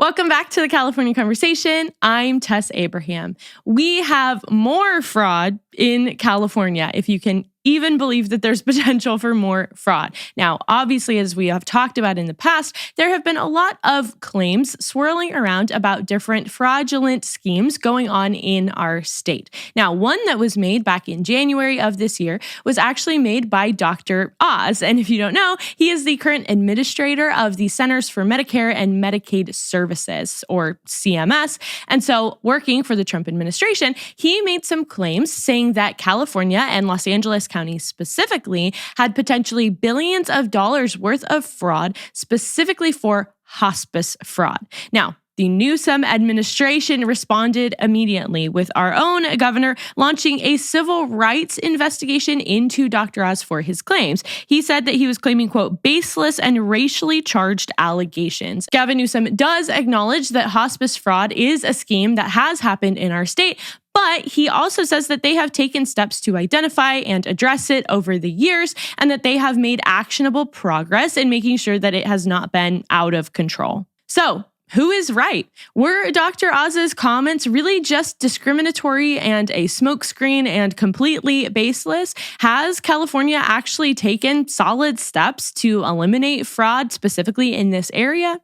Welcome back to the California Conversation. I'm Tess Abraham. We have more fraud in California, if you can even believe that there's potential for more fraud. Now, obviously, as we have talked about in the past, there have been a lot of claims swirling around about different fraudulent schemes going on in our state. Now, one that was made back in January of this year was actually made by Dr. Oz. And if you don't know, he is the current administrator of the Centers for Medicare and Medicaid Services, or CMS. And so, working for the Trump administration, he made some claims saying that California and Los Angeles County specifically had potentially billions of dollars worth of fraud specifically for hospice fraud. Now, the Newsom administration responded immediately with our own governor launching a civil rights investigation into Dr. Oz for his claims. He said that he was claiming, quote, baseless and racially charged allegations. Gavin Newsom does acknowledge that hospice fraud is a scheme that has happened in our state, but he also says that they have taken steps to identify and address it over the years, and that they have made actionable progress in making sure that it has not been out of control. So, who is right? Were Dr. Oz's comments really just discriminatory and a smokescreen and completely baseless? Has California actually taken solid steps to eliminate fraud specifically in this area?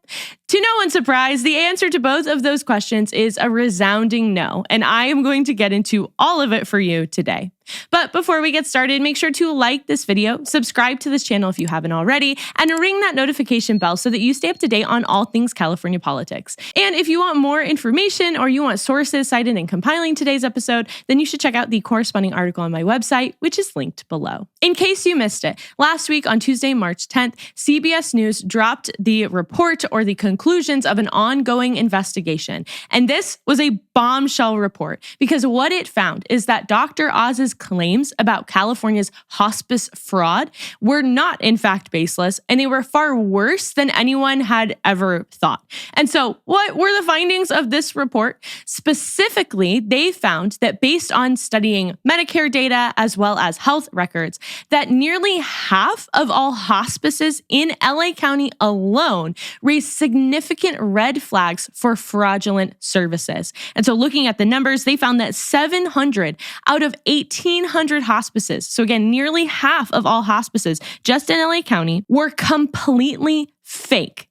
To no one's surprise, the answer to both of those questions is a resounding no, and I am going to get into all of it for you today. But before we get started, make sure to like this video, subscribe to this channel if you haven't already, and ring that notification bell so that you stay up to date on all things California politics. And if you want more information or you want sources cited in compiling today's episode, then you should check out the corresponding article on my website, which is linked below. In case you missed it, last week on Tuesday, March 10th, CBS News dropped the report or the conclusions of an ongoing investigation. And this was a bombshell report because what it found is that Dr. Oz's claims about California's hospice fraud were not, in fact, baseless, and they were far worse than anyone had ever thought. And so, what were the findings of this report? Specifically, they found that based on studying Medicare data as well as health records, that nearly half of all hospices in LA County alone raised significant red flags for fraudulent services. And so, looking at the numbers, they found that 700 out of 1,800 hospices, so again, nearly half of all hospices just in LA County, were completely fake.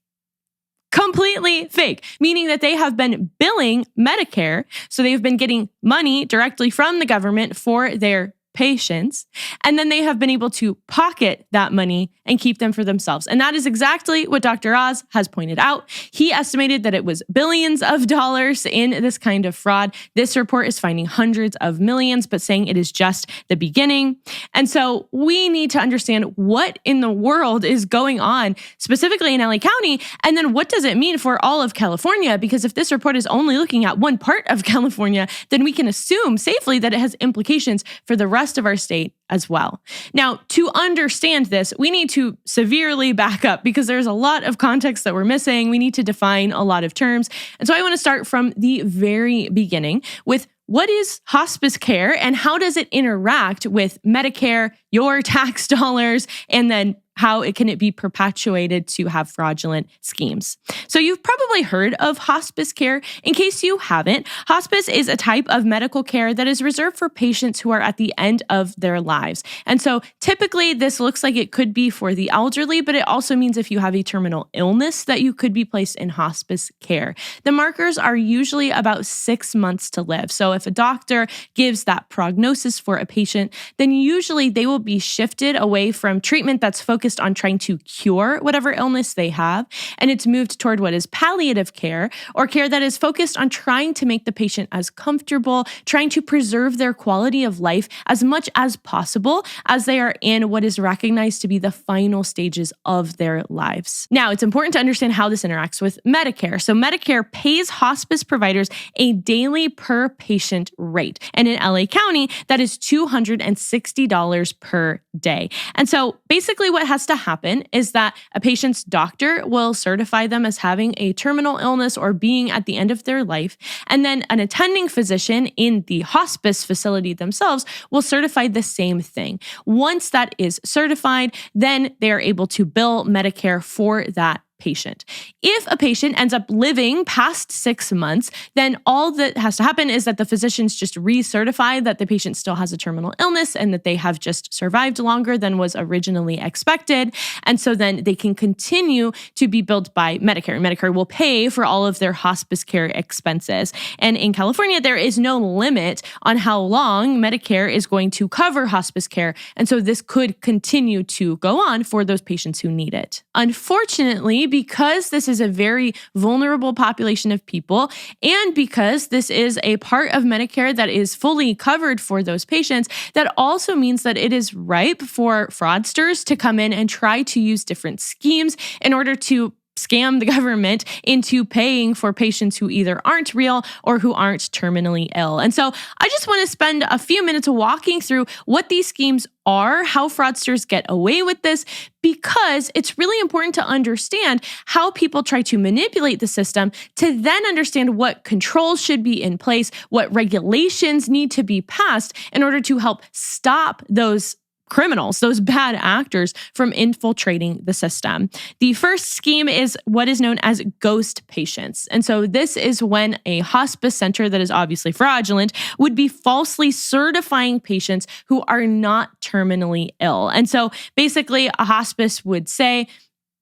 Completely fake, meaning that they have been billing Medicare, so they've been getting money directly from the government for their patients, and then they have been able to pocket that money and keep them for themselves. And that is exactly what Dr. Oz has pointed out. He estimated that it was billions of dollars in this kind of fraud. This report is finding hundreds of millions, but saying it is just the beginning. And so we need to understand what in the world is going on, specifically in LA County, and then what does it mean for all of California? Because if this report is only looking at one part of California, then we can assume safely that it has implications for the rest of our state as well. Now, to understand this, we need to severely back up because there's a lot of context that we're missing. We need to define a lot of terms. And so I want to start from the very beginning with what is hospice care and how does it interact with Medicare, your tax dollars, and then how can it be perpetuated to have fraudulent schemes. So you've probably heard of hospice care. In case you haven't, hospice is a type of medical care that is reserved for patients who are at the end of their lives. And so typically this looks like it could be for the elderly, but it also means if you have a terminal illness that you could be placed in hospice care. The markers are usually about 6 months to live. So if a doctor gives that prognosis for a patient, then usually they will be shifted away from treatment that's focused on trying to cure whatever illness they have, and it's moved toward what is palliative care, or care that is focused on trying to make the patient as comfortable, trying to preserve their quality of life as much as possible as they are in what is recognized to be the final stages of their lives. Now, it's important to understand how this interacts with Medicare. So Medicare pays hospice providers a daily per patient rate, and in LA County, that is $260 per day. And so basically what has to happen is that a patient's doctor will certify them as having a terminal illness or being at the end of their life. And then an attending physician in the hospice facility themselves will certify the same thing. Once that is certified, then they are able to bill Medicare for that patient. If a patient ends up living past 6 months, then all that has to happen is that the physicians just recertify that the patient still has a terminal illness and that they have just survived longer than was originally expected. And so then they can continue to be billed by Medicare. Medicare will pay for all of their hospice care expenses. And in California, there is no limit on how long Medicare is going to cover hospice care. And so this could continue to go on for those patients who need it. Unfortunately, because this is a very vulnerable population of people, and because this is a part of Medicare that is fully covered for those patients, that also means that it is ripe for fraudsters to come in and try to use different schemes in order to scam the government into paying for patients who either aren't real or who aren't terminally ill. And so I just want to spend a few minutes walking through what these schemes are, how fraudsters get away with this, because it's really important to understand how people try to manipulate the system to then understand what controls should be in place, what regulations need to be passed in order to help stop those criminals, those bad actors, from infiltrating the system. The first scheme is what is known as ghost patients. And so this is when a hospice center that is obviously fraudulent would be falsely certifying patients who are not terminally ill. And so basically a hospice would say,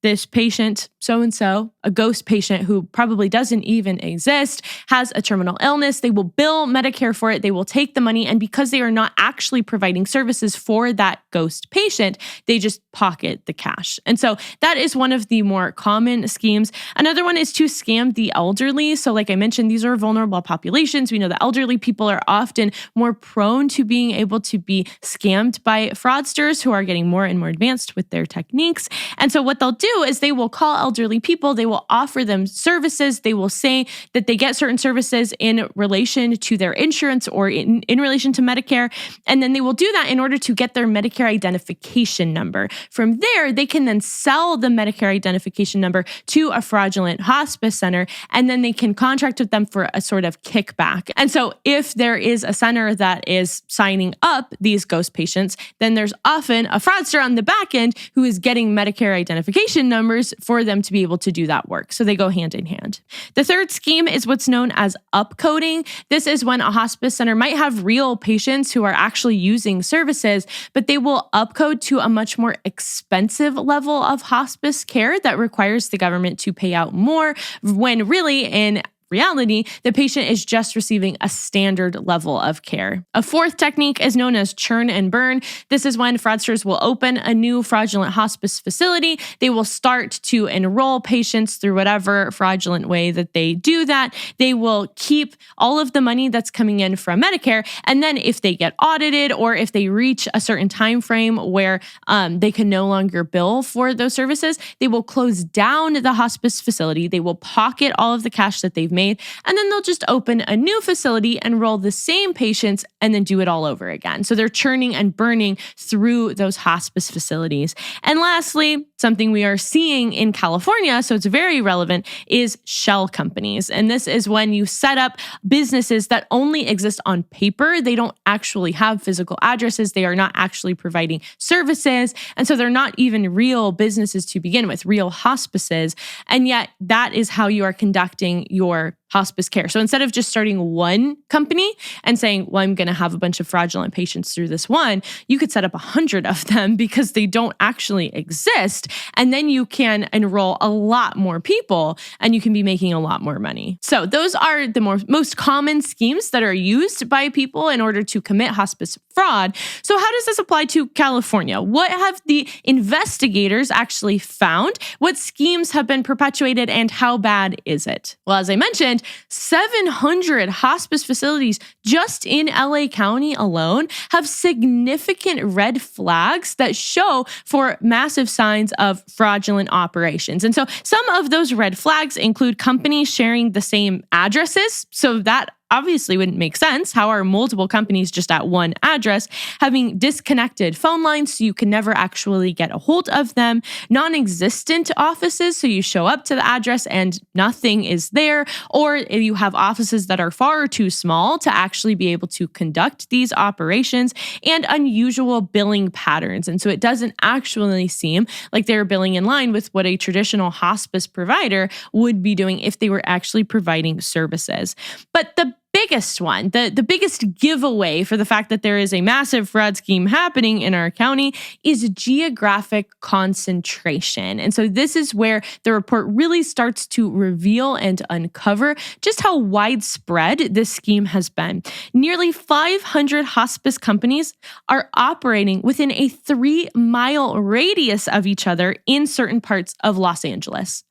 this patient, so-and-so, a ghost patient who probably doesn't even exist, has a terminal illness. They will bill Medicare for it. They will take the money. And because they are not actually providing services for that ghost patient, they just pocket the cash. And so that is one of the more common schemes. Another one is to scam the elderly. So like I mentioned, these are vulnerable populations. We know that elderly people are often more prone to being able to be scammed by fraudsters who are getting more and more advanced with their techniques. And so what they'll do is they will call elderly people, they will offer them services, they will say that they get certain services in relation to their insurance or in relation to Medicare, and then they will do that in order to get their Medicare identification number. From there, they can then sell the Medicare identification number to a fraudulent hospice center, and then they can contract with them for a sort of kickback. And so if there is a center that is signing up these ghost patients, then there's often a fraudster on the back end who is getting Medicare identification numbers for them to be able to do that work. So they go hand in hand. The third scheme is what's known as upcoding. This is when a hospice center might have real patients who are actually using services, but they will upcode to a much more expensive level of hospice care that requires the government to pay out more, when really in reality, the patient is just receiving a standard level of care. A fourth technique is known as churn and burn. This is when fraudsters will open a new fraudulent hospice facility. They will start to enroll patients through whatever fraudulent way that they do that. They will keep all of the money that's coming in from Medicare. And then if they get audited or if they reach a certain time frame where they can no longer bill for those services, they will close down the hospice facility. They will pocket all of the cash that they've made, and then they'll just open a new facility, enroll the same patients, and then do it all over again. So they're churning and burning through those hospice facilities. And lastly, something we are seeing in California, so it's very relevant, is shell companies. And this is when you set up businesses that only exist on paper. They don't actually have physical addresses. They are not actually providing services. And so they're not even real businesses to begin with, real hospices. And yet that is how you are conducting your hospice care. So instead of just starting one company and saying, well, I'm going to have a bunch of fraudulent patients through this one, you could set up 100 of them because they don't actually exist. And then you can enroll a lot more people and you can be making a lot more money. So those are the most common schemes that are used by people in order to commit hospice fraud. So how does this apply to California? What have the investigators actually found? What schemes have been perpetuated and how bad is it? Well, as I mentioned, 700 hospice facilities just in LA County alone have significant red flags that show for massive signs of fraudulent operations. And so some of those red flags include companies sharing the same addresses. So that obviously wouldn't make sense. How are multiple companies just at one address having disconnected phone lines so you can never actually get a hold of them, non-existent offices so you show up to the address and nothing is there, or you have offices that are far too small to actually be able to conduct these operations, and unusual billing patterns. And so it doesn't actually seem like they're billing in line with what a traditional hospice provider would be doing if they were actually providing services. But the biggest one, the biggest giveaway for the fact that there is a massive fraud scheme happening in our county is geographic concentration. And so this is where the report really starts to reveal and uncover just how widespread this scheme has been. Nearly 500 hospice companies are operating within a 3-mile radius of each other in certain parts of Los Angeles.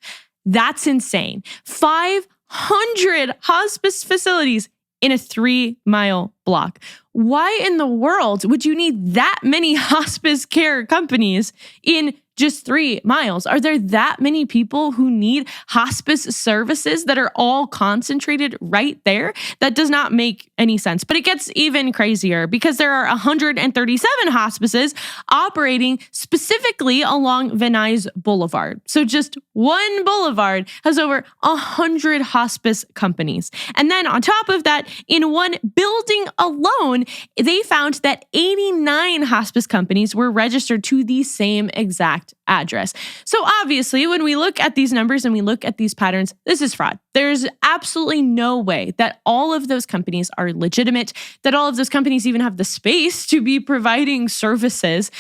That's insane. 500 hospice facilities in a 3-mile block. Why in the world would you need that many hospice care companies in just 3 miles? Are there that many people who need hospice services that are all concentrated right there? That does not make any sense. But it gets even crazier because there are 137 hospices operating specifically along Van Nuys Boulevard. So just one boulevard has over 100 hospice companies. And then on top of that, in one building alone, they found that 89 hospice companies were registered to the same exact address. So obviously, when we look at these numbers and we look at these patterns, this is fraud. There's absolutely no way that all of those companies are legitimate, that all of those companies even have the space to be providing services.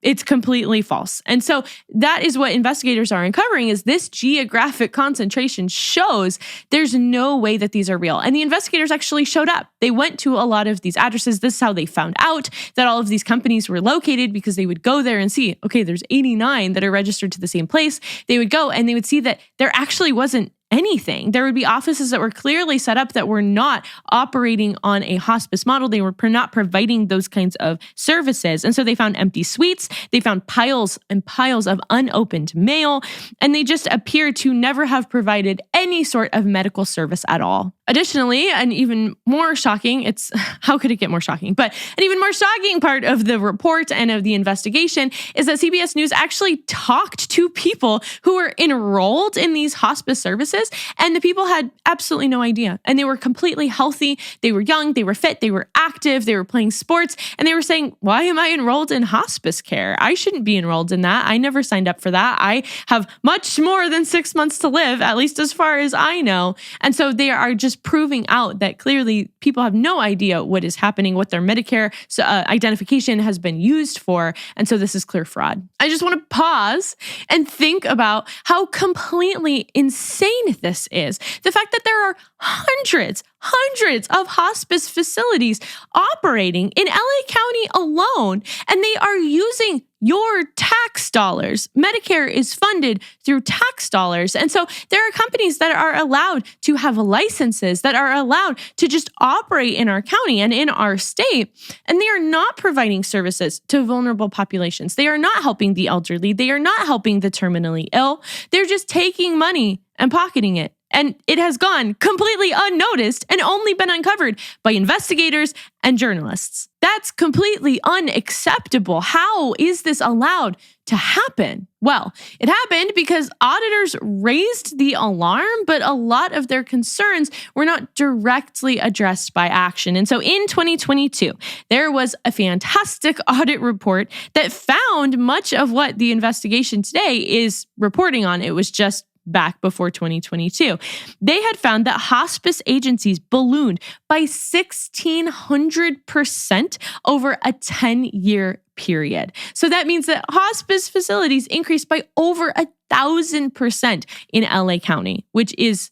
It's completely false. And so that is what investigators are uncovering, is this geographic concentration shows there's no way that these are real. And the investigators actually showed up. They went to a lot of these addresses. This is how they found out that all of these companies were located, because they would go there and see, okay, there's 89 that are registered to the same place. They would go and they would see that there actually wasn't anything. There would be offices that were clearly set up that were not operating on a hospice model. They were not providing those kinds of services. And so they found empty suites. They found piles and piles of unopened mail, and they just appear to never have provided any sort of medical service at all. Additionally, and even more shocking, how could it get more shocking? But an even more shocking part of the report and of the investigation is that CBS News actually talked to people who were enrolled in these hospice services, and the people had absolutely no idea. And they were completely healthy. They were young, they were fit, they were active, they were playing sports, and they were saying, why am I enrolled in hospice care? I shouldn't be enrolled in that. I never signed up for that. I have much more than 6 months to live, at least as far as I know. And so they are just proving out that clearly people have no idea what is happening, what their Medicare identification has been used for. And so this is clear fraud. I just want to pause and think about how completely insane this is. The fact that there are hundreds of hospice facilities operating in LA County alone, and they are using your tax dollars. Medicare is funded through tax dollars. And so there are companies that are allowed to have licenses, that are allowed to just operate in our county and in our state, and they are not providing services to vulnerable populations. They are not helping the elderly. They are not helping the terminally ill. They're just taking money and pocketing it. And it has gone completely unnoticed and only been uncovered by investigators and journalists. That's completely unacceptable. How is this allowed to happen? Well, it happened because auditors raised the alarm, but a lot of their concerns were not directly addressed by action. And so in 2022, there was a fantastic audit report that found much of what the investigation today is reporting on. It was just back before 2022. They had found that hospice agencies ballooned by 1,600% over a 10-year period. So that means that hospice facilities increased by over 1,000% in LA County, which is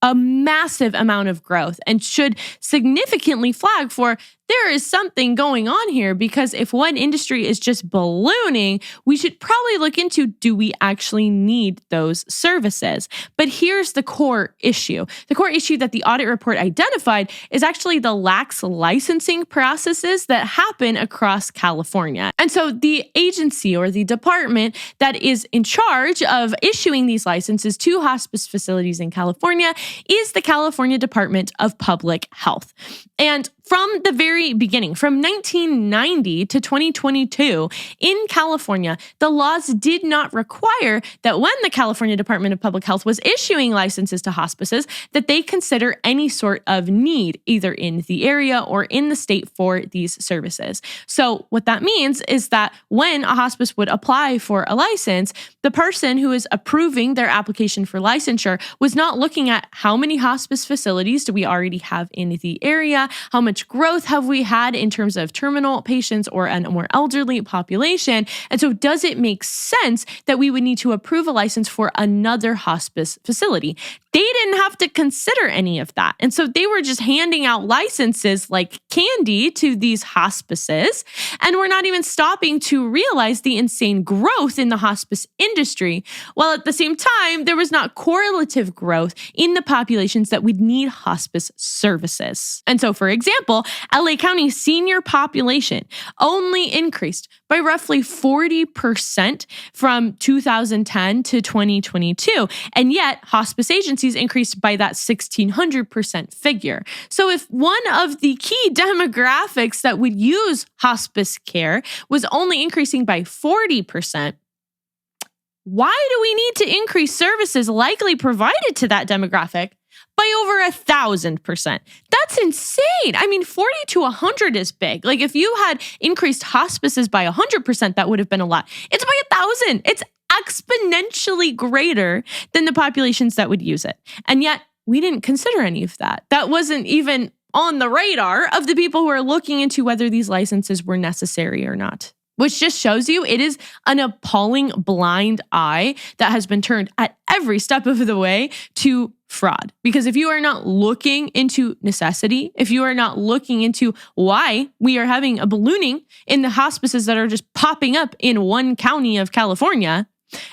a massive amount of growth and should significantly flag for there is something going on here, because if one industry is just ballooning, we should probably look into, do we actually need those services? But here's the core issue. The core issue that the audit report identified is actually the lax licensing processes that happen across California. And so the agency or the department that is in charge of issuing these licenses to hospice facilities in California is the California Department of Public Health. And from the very beginning, from 1990 to 2022, in California, the laws did not require that when the California Department of Public Health was issuing licenses to hospices, that they consider any sort of need, either in the area or in the state, for these services. So what that means is that when a hospice would apply for a license, the person who is approving their application for licensure was not looking at how many hospice facilities do we already have in the area, how much growth have we had in terms of terminal patients or a more elderly population. And so does it make sense that we would need to approve a license for another hospice facility? They didn't have to consider any of that. And so they were just handing out licenses like candy to these hospices. And we're not even stopping to realize the insane growth in the hospice industry, while at the same time, there was not correlative growth in the populations that would need hospice services. And so, for example, LA County's senior population only increased by roughly 40% from 2010 to 2022. And yet, hospice agencies increased by that 1,600% figure. So if one of the key demographics that would use hospice care was only increasing by 40%, why do we need to increase services likely provided to that demographic by over 1,000%? That's insane. I mean, 40 to 100 is big. Like if you had increased hospices by 100%, that would have been a lot. It's by 1,000. It's exponentially greater than the populations that would use it. And yet we didn't consider any of that. That wasn't even on the radar of the people who are looking into whether these licenses were necessary or not. Which just shows you it is an appalling blind eye that has been turned at every step of the way to fraud. Because if you are not looking into necessity, if you are not looking into why we are having a ballooning in the hospices that are just popping up in one county of California,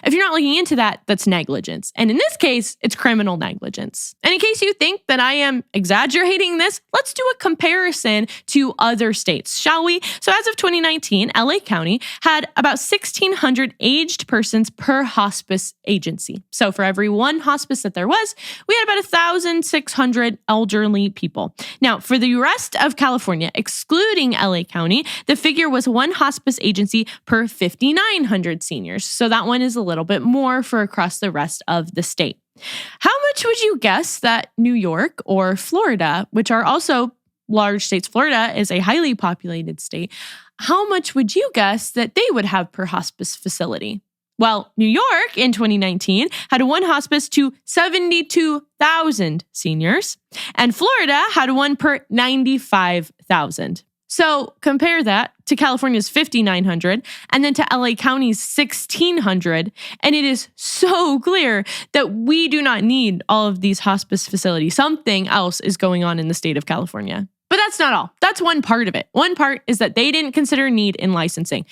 if you're not looking into that, that's negligence. And in this case, it's criminal negligence. And in case you think that I am exaggerating this, let's do a comparison to other states, shall we? So as of 2019, LA County had about 1,600 aged persons per hospice agency. So for every one hospice that there was, we had about 1,600 elderly people. Now, for the rest of California, excluding LA County, the figure was one hospice agency per 5,900 seniors. So that one is a little bit more for across the rest of the state. How much would you guess that New York or Florida, which are also large states, Florida is a highly populated state, how much would you guess that they would have per hospice facility? Well, New York in 2019 had one hospice to 72,000 seniors, and Florida had one per 95,000. So compare that to California's 5,900 and then to LA County's 1,600. And it is so clear that we do not need all of these hospice facilities. Something else is going on in the state of California. But that's not all. That's one part of it. One part is that they didn't consider need in licensing.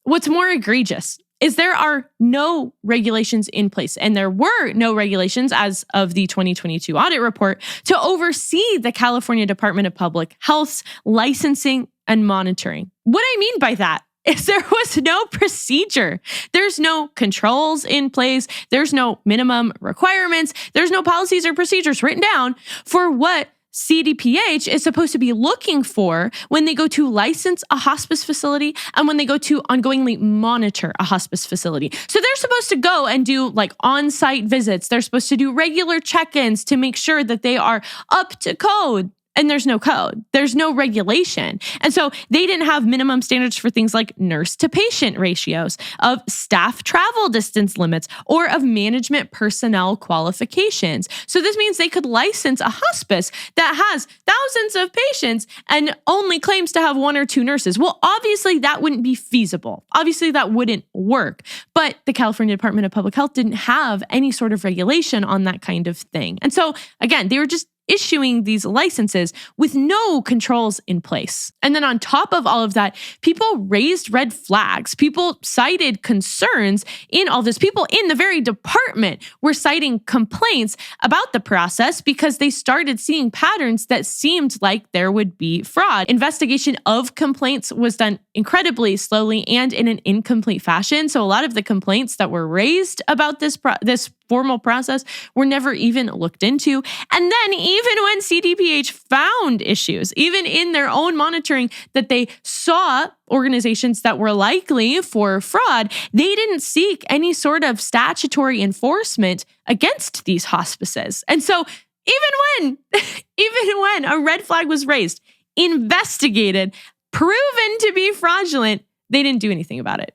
What's more egregious is there are no regulations in place, and there were no regulations as of the 2022 audit report to oversee the California Department of Public Health's licensing and monitoring. What I mean by that is there was no procedure. There's no controls in place. There's no minimum requirements. There's no policies or procedures written down for what CDPH is supposed to be looking for when they go to license a hospice facility and when they go to ongoingly monitor a hospice facility. So they're supposed to go and do like on-site visits. They're supposed to do regular check-ins to make sure that they are up to code. And there's no code. There's no regulation. And so they didn't have minimum standards for things like nurse to patient ratios, of staff travel distance limits, or of management personnel qualifications. So this means they could license a hospice that has thousands of patients and only claims to have one or two nurses. Well, obviously that wouldn't be feasible. Obviously that wouldn't work. But the California Department of Public Health didn't have any sort of regulation on that kind of thing. And so again, they were just issuing these licenses with no controls in place. And then on top of all of that, people raised red flags. People cited concerns in all this. People in the very department were citing complaints about the process because they started seeing patterns that seemed like there would be fraud. Investigation of complaints was done incredibly slowly and in an incomplete fashion. So a lot of the complaints that were raised about this formal process were never even looked into. And then even when CDPH found issues, even in their own monitoring that they saw organizations that were likely for fraud, they didn't seek any sort of statutory enforcement against these hospices. And so even when a red flag was raised, investigated, proven to be fraudulent, they didn't do anything about it.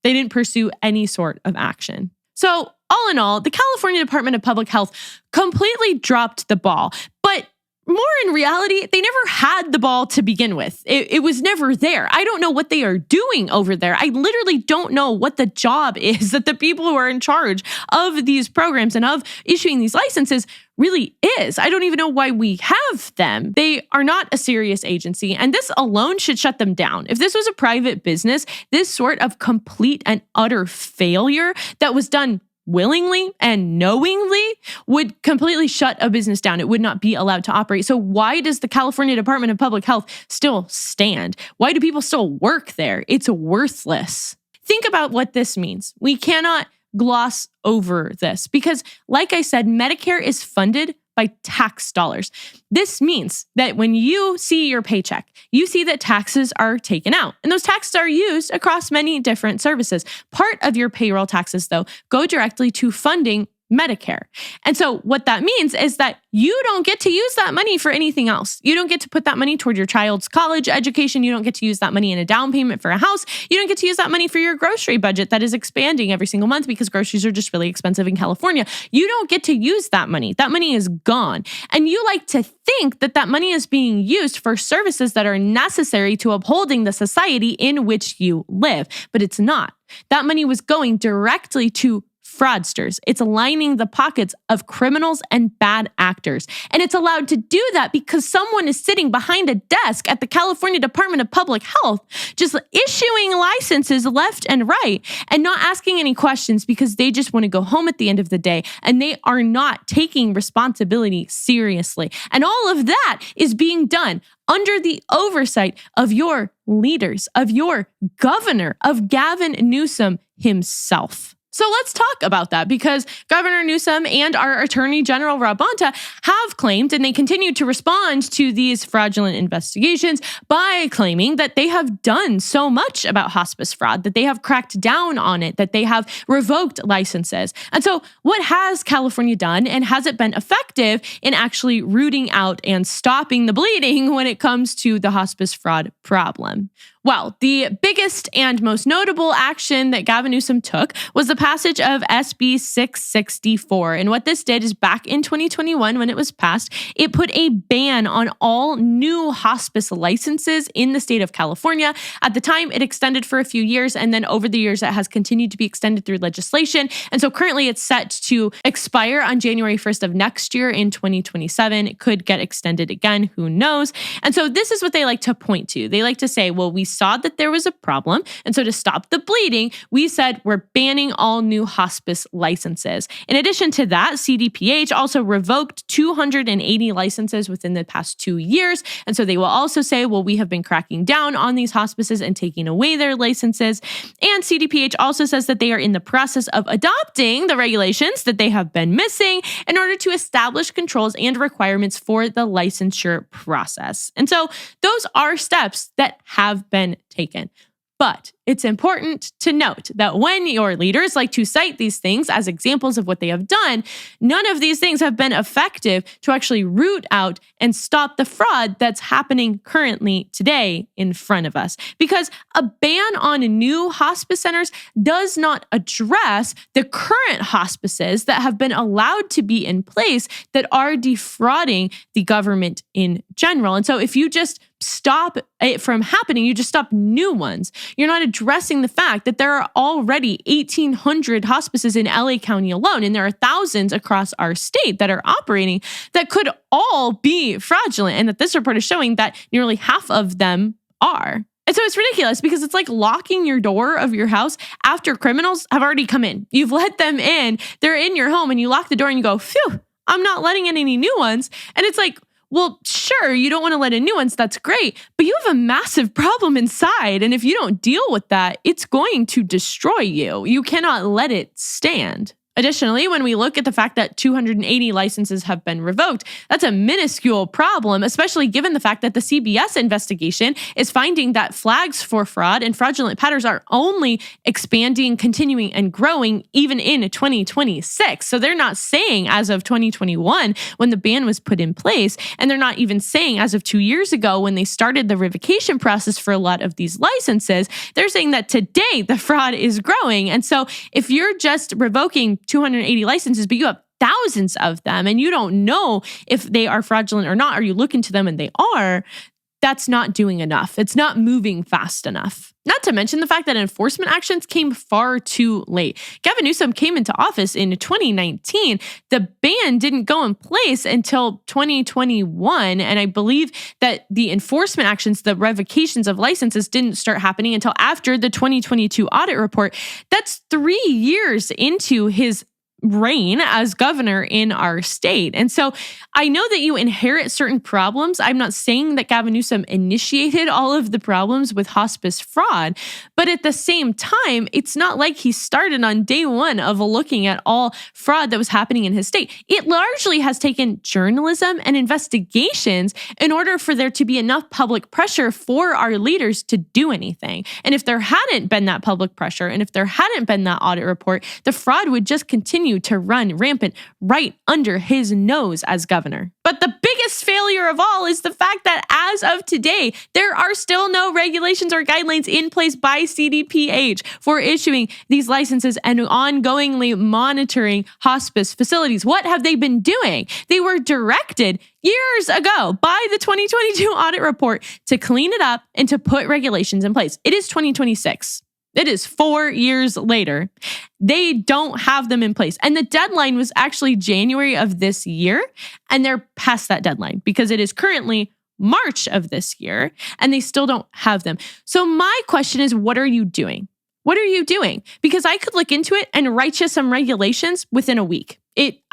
They didn't pursue any sort of action. So all in all, the California Department of Public Health completely dropped the ball. But more in reality, they never had the ball to begin with. It was never there. I don't know what they are doing over there. I literally don't know what the job is that the people who are in charge of these programs and of issuing these licenses really is. I don't even know why we have them. They are not a serious agency, and this alone should shut them down. If this was a private business, this sort of complete and utter failure that was done willingly and knowingly would completely shut a business down. It would not be allowed to operate. So why does the California Department of Public Health still stand? Why do people still work there? It's worthless. Think about what this means. We cannot gloss over this because, like I said, Medicare is funded by tax dollars. This means that when you see your paycheck, you see that taxes are taken out, and those taxes are used across many different services. Part of your payroll taxes, though, go directly to funding Medicare. And so what that means is that you don't get to use that money for anything else. You don't get to put that money toward your child's college education. You don't get to use that money in a down payment for a house. You don't get to use that money for your grocery budget that is expanding every single month because groceries are just really expensive in California. You don't get to use that money. That money is gone. And you like to think that that money is being used for services that are necessary to upholding the society in which you live. But it's not. That money was going directly to fraudsters. It's lining the pockets of criminals and bad actors. And it's allowed to do that because someone is sitting behind a desk at the California Department of Public Health, just issuing licenses left and right and not asking any questions because they just want to go home at the end of the day and they are not taking responsibility seriously. And all of that is being done under the oversight of your leaders, of your governor, of Gavin Newsom himself. So let's talk about that because Governor Newsom and our Attorney General Rob Bonta have claimed, and they continue to respond to these fraudulent investigations by claiming that they have done so much about hospice fraud, that they have cracked down on it, that they have revoked licenses. And so what has California done, and has it been effective in actually rooting out and stopping the bleeding when it comes to the hospice fraud problem? Well, the biggest and most notable action that Gavin Newsom took was the passage of SB 664. And what this did is back in 2021, when it was passed, it put a ban on all new hospice licenses in the state of California. At the time, it extended for a few years, and then over the years, it has continued to be extended through legislation. And so currently, it's set to expire on January 1st of next year in 2027. It could get extended again, who knows? And so this is what they like to point to. They like to say, well, we saw that there was a problem. And so to stop the bleeding, we said we're banning all new hospice licenses. In addition to that, CDPH also revoked 280 licenses within the past 2 years. And so they will also say, well, we have been cracking down on these hospices and taking away their licenses. And CDPH also says that they are in the process of adopting the regulations that they have been missing in order to establish controls and requirements for the licensure process. And so those are steps that have been taken. But it's important to note that when your leaders like to cite these things as examples of what they have done, none of these things have been effective to actually root out and stop the fraud that's happening currently today in front of us. Because a ban on new hospice centers does not address the current hospices that have been allowed to be in place that are defrauding the government in general. And so if you just stop it from happening, you just stop new ones. You're not addressing the fact that there are already 1,800 hospices in LA County alone, and there are thousands across our state that are operating that could all be fraudulent, and that this report is showing that nearly half of them are. And so it's ridiculous because it's like locking your door of your house after criminals have already come in. You've let them in, they're in your home, and you lock the door and you go, phew, I'm not letting in any new ones. And it's like, well, sure, you don't want to let in new ones. That's great. But you have a massive problem inside. And if you don't deal with that, it's going to destroy you. You cannot let it stand. Additionally, when we look at the fact that 280 licenses have been revoked, that's a minuscule problem, especially given the fact that the CBS investigation is finding that flags for fraud and fraudulent patterns are only expanding, continuing, and growing even in 2026. So they're not saying as of 2021 when the ban was put in place, and they're not even saying as of 2 years ago when they started the revocation process for a lot of these licenses. They're saying that today the fraud is growing. And so if you're just revoking 280 licenses, but you have thousands of them and you don't know if they are fraudulent or not, or you look into them and they are, that's not doing enough. It's not moving fast enough. Not to mention the fact that enforcement actions came far too late. Gavin Newsom came into office in 2019. The ban didn't go in place until 2021. And I believe that the enforcement actions, the revocations of licenses, didn't start happening until after the 2022 audit report. That's 3 years into his reign as governor in our state. And so I know that you inherit certain problems. I'm not saying that Gavin Newsom initiated all of the problems with hospice fraud, but at the same time, it's not like he started on day one of looking at all fraud that was happening in his state. It largely has taken journalism and investigations in order for there to be enough public pressure for our leaders to do anything. And if there hadn't been that public pressure, and if there hadn't been that audit report, the fraud would just continue to run rampant right under his nose as governor. But the biggest failure of all is the fact that as of today, there are still no regulations or guidelines in place by CDPH for issuing these licenses and ongoingly monitoring hospice facilities. What have they been doing? They were directed years ago by the 2022 audit report to clean it up and to put regulations in place. It is 2026. It is 4 years later. They don't have them in place. And the deadline was actually January of this year. And they're past that deadline because it is currently March of this year and they still don't have them. So my question is, what are you doing? What are you doing? Because I could look into it and write you some regulations within a week.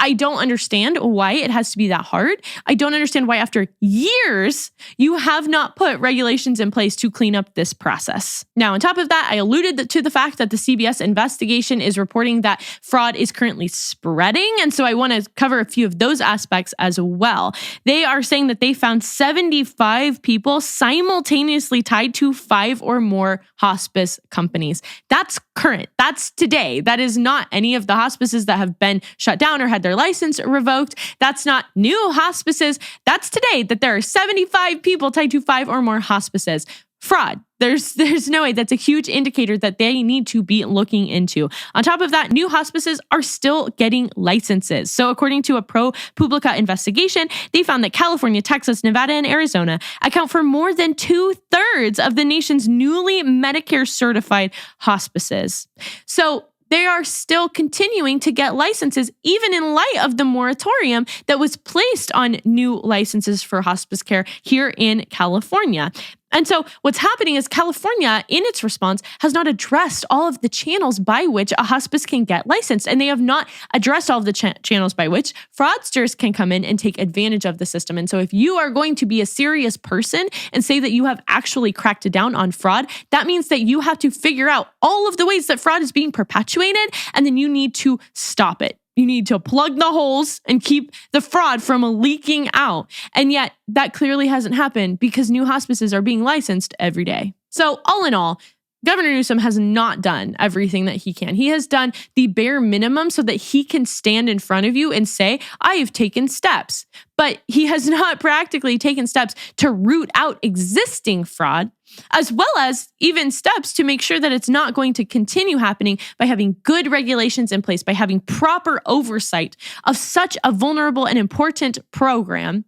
I don't understand why it has to be that hard. I don't understand why after years you have not put regulations in place to clean up this process. Now, on top of that, I alluded to the fact that the CBS investigation is reporting that fraud is currently spreading. And so I want to cover a few of those aspects as well. They are saying that they found 75 people simultaneously tied to 5 or more hospice companies. That's current. That's today. That is not any of the hospices that have been shut down or had their license revoked. That's not new hospices. That's today that there are 75 people tied to 5 or more hospices. Fraud. There's no way. That's a huge indicator that they need to be looking into. On top of that, new hospices are still getting licenses. So according to a ProPublica investigation, they found that California, Texas, Nevada, and Arizona account for more than 2/3 of the nation's newly Medicare certified hospices. So they are still continuing to get licenses, even in light of the moratorium that was placed on new licenses for hospice care here in California. And so what's happening is California, in its response, has not addressed all of the channels by which a hospice can get licensed. And they have not addressed all of the channels by which fraudsters can come in and take advantage of the system. And so if you are going to be a serious person and say that you have actually cracked down on fraud, that means that you have to figure out all of the ways that fraud is being perpetuated, and then you need to stop it. You need to plug the holes and keep the fraud from leaking out. And yet that clearly hasn't happened because new hospices are being licensed every day. So all in all, Governor Newsom has not done everything that he can. He has done the bare minimum so that he can stand in front of you and say, I have taken steps. But he has not practically taken steps to root out existing fraud, as well as even steps to make sure that it's not going to continue happening by having good regulations in place, by having proper oversight of such a vulnerable and important program.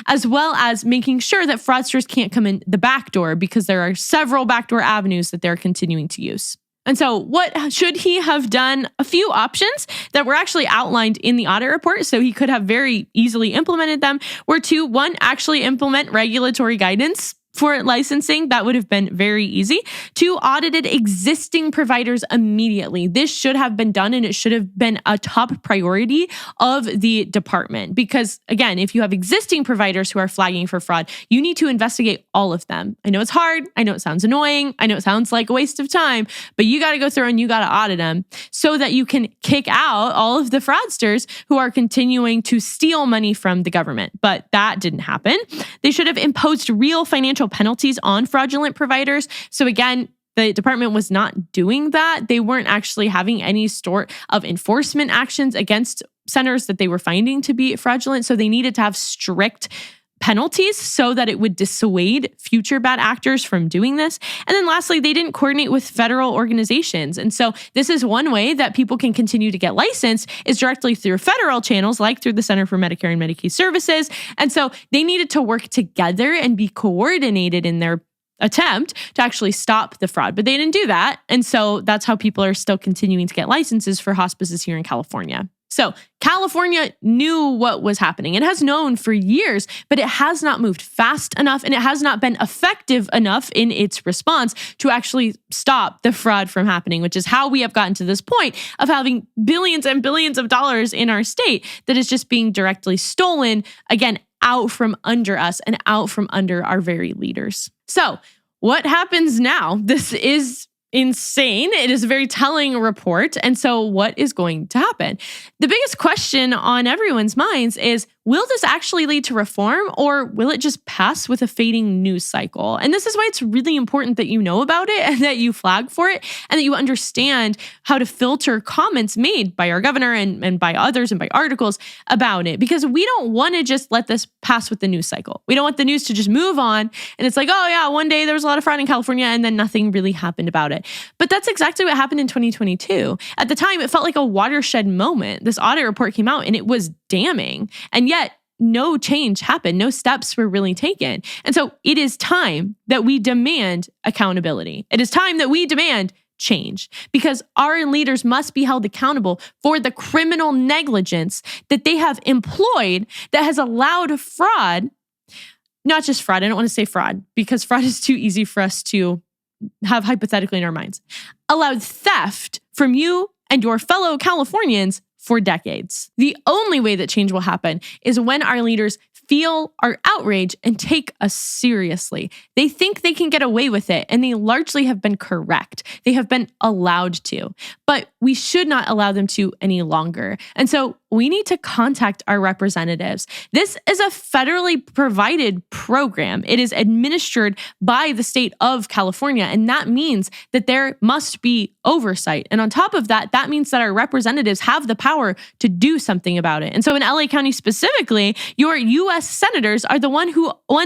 as well as making sure that fraudsters can't come in the back door because there are several backdoor avenues that they're continuing to use. And so what should he have done? A few options that were actually outlined in the audit report, so he could have very easily implemented them, were to, one, actually implement regulatory guidance for licensing. That would have been very easy. Two, audited existing providers immediately. This should have been done, and it should have been a top priority of the department. Because again, if you have existing providers who are flagging for fraud, you need to investigate all of them. I know it's hard. I know it sounds annoying. I know it sounds like a waste of time, but you got to go through and you got to audit them so that you can kick out all of the fraudsters who are continuing to steal money from the government. But that didn't happen. They should have imposed real financial penalties on fraudulent providers. So again, the department was not doing that. They weren't actually having any sort of enforcement actions against centers that they were finding to be fraudulent. So they needed to have strict penalties so that it would dissuade future bad actors from doing this. And then lastly, they didn't coordinate with federal organizations. And so this is one way that people can continue to get licensed, is directly through federal channels, like through the Center for Medicare and Medicaid Services. And so they needed to work together and be coordinated in their attempt to actually stop the fraud, but they didn't do that. And so that's how people are still continuing to get licenses for hospices here in California. So California knew what was happening. It has known for years, but it has not moved fast enough, and it has not been effective enough in its response to actually stop the fraud from happening, which is how we have gotten to this point of having billions and billions of dollars in our state that is just being directly stolen, again, out from under us and out from under our very leaders. So what happens now? This is insane. It is a very telling report. And so what is going to happen? The biggest question on everyone's minds is, will this actually lead to reform, or will it just pass with a fading news cycle? And this is why it's really important that you know about it and that you flag for it and that you understand how to filter comments made by our governor and by others and by articles about it, because we don't want to just let this pass with the news cycle. We don't want the news to just move on and it's like, oh yeah, one day there was a lot of fraud in California and then nothing really happened about it. But that's exactly what happened in 2022. At the time, it felt like a watershed moment. This audit report came out and it was damning. And yet no change happened. No steps were really taken. And so it is time that we demand accountability. It is time that we demand change, because our leaders must be held accountable for the criminal negligence that they have employed that has allowed fraud, not just fraud. I don't want to say fraud because fraud is too easy for us to have hypothetically in our minds, allowed theft from you and your fellow Californians for decades. The only way that change will happen is when our leaders feel our outrage and take us seriously. They think they can get away with it, and they largely have been correct. They have been allowed to, but we should not allow them to any longer. And so we need to contact our representatives. This is a federally provided program. It is administered by the state of California, and that means that there must be oversight. And on top of that, that means that our representatives have the power to do something about it. And so in LA County specifically, your U.S. senators are the ones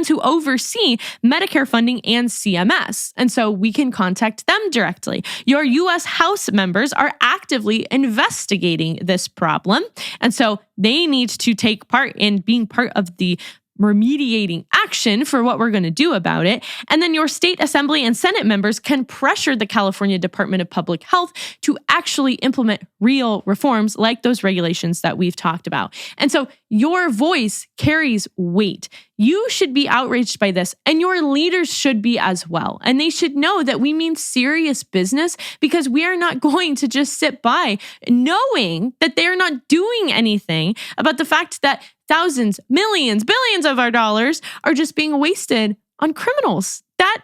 who oversee Medicare funding and CMS. And so we can contact them directly. Your U.S. House members are actively investigating this problem. And so they need to take part in being part of the remediating action for what we're going to do about it. And then your state assembly and Senate members can pressure the California Department of Public Health to actually implement real reforms like those regulations that we've talked about. And so your voice carries weight. You should be outraged by this, and your leaders should be as well. And they should know that we mean serious business, because we are not going to just sit by knowing that they're not doing anything about the fact that thousands, millions, billions of our dollars are just being wasted on criminals. That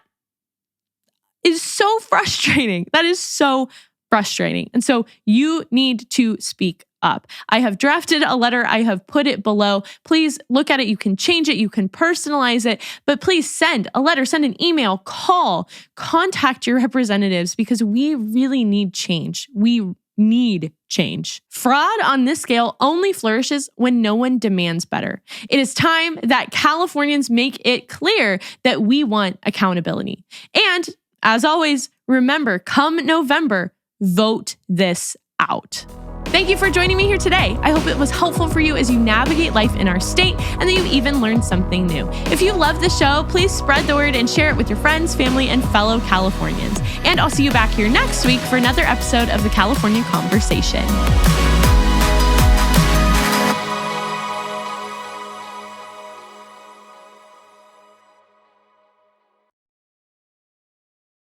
is so frustrating. That is so frustrating. And so you need to speak up. I have drafted a letter. I have put it below. Please look at it. You can change it. You can personalize it, but please send a letter, send an email, call, contact your representatives, because we really need change. We need change. Fraud on this scale only flourishes when no one demands better. It is time that Californians make it clear that we want accountability. And as always, remember, come November, vote this out. Thank you for joining me here today. I hope it was helpful for you as you navigate life in our state and that you even learned something new. If you love the show, please spread the word and share it with your friends, family, and fellow Californians. And I'll see you back here next week for another episode of the California Conversation.